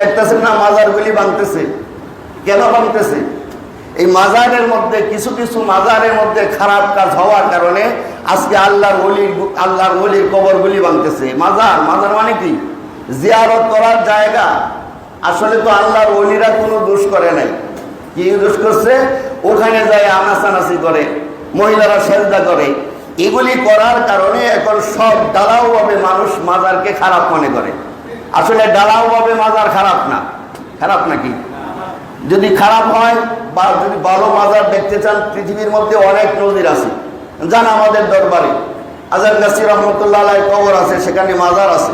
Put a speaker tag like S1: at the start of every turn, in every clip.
S1: দেখতেছেন না মাজারগুলি ভাঙতেছে। কেন ভাঙতেছে? এই মাজারের মধ্যে কিছু কিছু মাজারের মধ্যে খারাপ কাজ হওয়ার কারণে আজকে আল্লাহর ওলির কবরগুলি ভাঙতেছে। মাজার মানে কি? জিয়ারত করার জায়গা। আসলে তো আল্লাহর ওলিরা কোনো দোষ করে নাই। কি দোষ করছে? ওখানে যায় আনাচানাচি করে, মহিলারা সেজদা করে। এগুলি করার কারণে এখন সব ডালাওভাবে মানুষ মাজারকে খারাপ মনে করে। আসলে ডালাওভাবে মাজার খারাপ না। খারাপ নাকি? যদি খারাপ হয় বা যদি ভালো মাজার দেখতে চান, পৃথিবীর মধ্যে অনেক নজির আছে। যান আমাদের দরবারে আজাদ নাসির রহমতুল্লাহ আলাইহির কবর আছে, সেখানে মাজার আছে।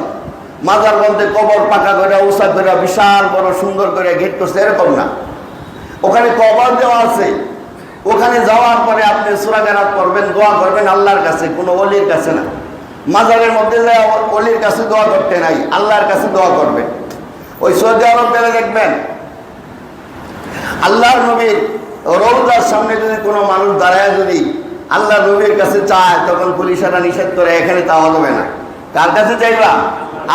S1: মাজার বলতে কবর পাকা করে, উঁচা করে, বিশাল বড় সুন্দর করে গেট করছে, এরকম না। ওখানে কবর দেওয়া আছে। ওখানে যাওয়ার পরে আপনি সূরা কেরাত পড়বেন, দোয়া করবেন আল্লাহর কাছে, কোনো ওলির কাছে না। মাজারের মধ্যে যায় ওলির কাছে দোয়া করতে নাই, আল্লাহর কাছে দোয়া করবেন। ওই সৌদি আরব গেলে দেখবেন আল্লাহর নবীর রওজার সামনে যদি কোনো মানুষ দাঁড়ায় যদি আল্লাহর নবীর কাছে চায়, তখন পুলিশেরা নিষেধ করে, এখানে চাওয়া যাবে না। কার কাছে চাইবা?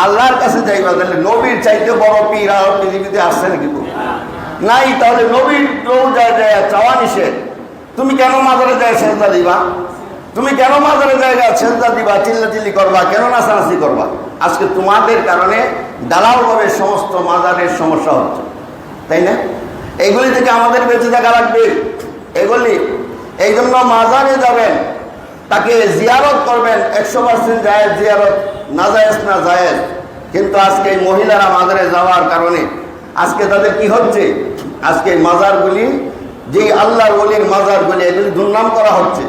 S1: আল্লাহর কাছে চাইবা। তাহলে নবীর চাইতে বড় পীর আর পৃথিবীতে আসছে নাকি? নাই। তাহলে নবীর রওজায় যায় চাওয়া নিষেধ। তুমি কেন মাজারে যায় সেজদা দিবা? তুমি কেন মাজারে জায়গা সেজদা দিবা, চিল্লাচিল্লি করবা, কেন নাচানাচি করবা? আজকে তোমাদের কারণে দালালভাবে সমস্ত মাজারের সমস্যা হচ্ছে, তাই না? এইগুলি থেকে আমাদের বেঁচে থাকা লাগবে। এগুলি এই জন্য মাজারে যাবেন, তাকে জিয়ারত করবেন, 100% জায়েজ জিয়ারত, না জায়েজ না জায়েজ। কিন্তু আজকে এই মহিলারা মাজারে যাওয়ার কারণে আজকে তাদের কি হচ্ছে? আজকে মাজারগুলি, যে আল্লাহর ওলির মাজারগুলি, এগুলি দুর্নাম করা হচ্ছে।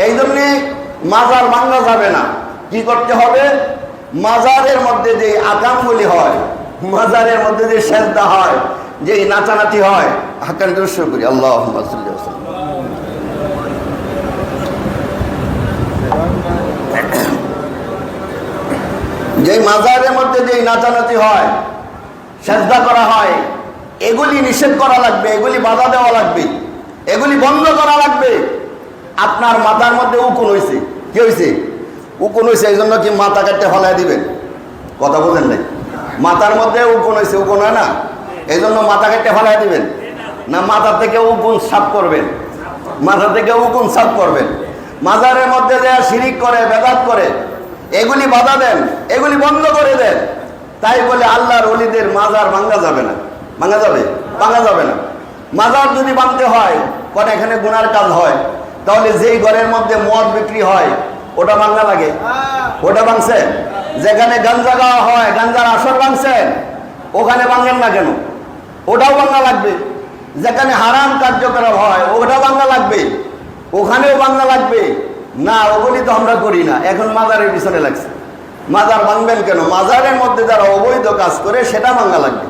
S1: এই জন্যে মাজার ভাঙা যাবে না। কি করতে হবে? মাজারের মধ্যে যে আকামগুলি হয়, মাজারের মধ্যে যে সেজদা হয়, যে নাচানাচি হয়, হাক্কান দৃশ্য করি আল্লাহুম্মা সাল্লি ওয়া সাল্লিম। যে মাজারের মধ্যে যে নাচানাচি হয়, সেজদা করা হয়, এগুলি নিষেধ করা লাগবে, এগুলি বাধা দেওয়া লাগবে, এগুলি বন্ধ করা লাগবে। আপনার মাথার মধ্যে উকুন হয়েছে, কি হয়েছে? উকুন হয়েছে, এই জন্য কি মাথা কাটতে ফলাই দিবেন? কথা বলেন নাই? মাথার মধ্যে উকুন হয়েছে, উকুন হয় না, এই জন্য মাথা কাটতে ফলাই দিবেন না? মাথা থেকে উকুন সাফ করবেন, মাথা থেকে উকুন সাফ করবেন। মাজারের মধ্যে যে শিরিক করে, বেদাত করে, এগুলি বাধা দেন, এগুলি বন্ধ করে দেন। তাই বলে আল্লাহর ওলিদের মাজার ভাঙা যাবে না। ভাঙা যাবে? ভাঙা যাবে না। মাজার যদি ভাঙতে হয়, কারণ এখানে গুনার কাজ হয়, তাহলে যেই ঘরের মধ্যে মদ বিক্রি হয় ওটা ভাঙা লাগে? ওটা ভাঙছেন? যেখানে গাঞ্জা গাওয়া হয়, গাঞ্জার আসর ভাঙছেন, ওখানে ভাঙেন না কেন? ওটাও ভাঙা লাগবে। যেখানে হারাম কার্যকলাপ হয় ওটাও ভাঙা লাগবে, ওখানেও ভাঙা লাগবে। না, ওগুলি তো আমরা করি না, এখন মাজারের পিছনে লাগছে। মাজার ভাঙবেন কেন? মাজারের মধ্যে যারা অবৈধ কাজ করে সেটা ভাঙা লাগবে।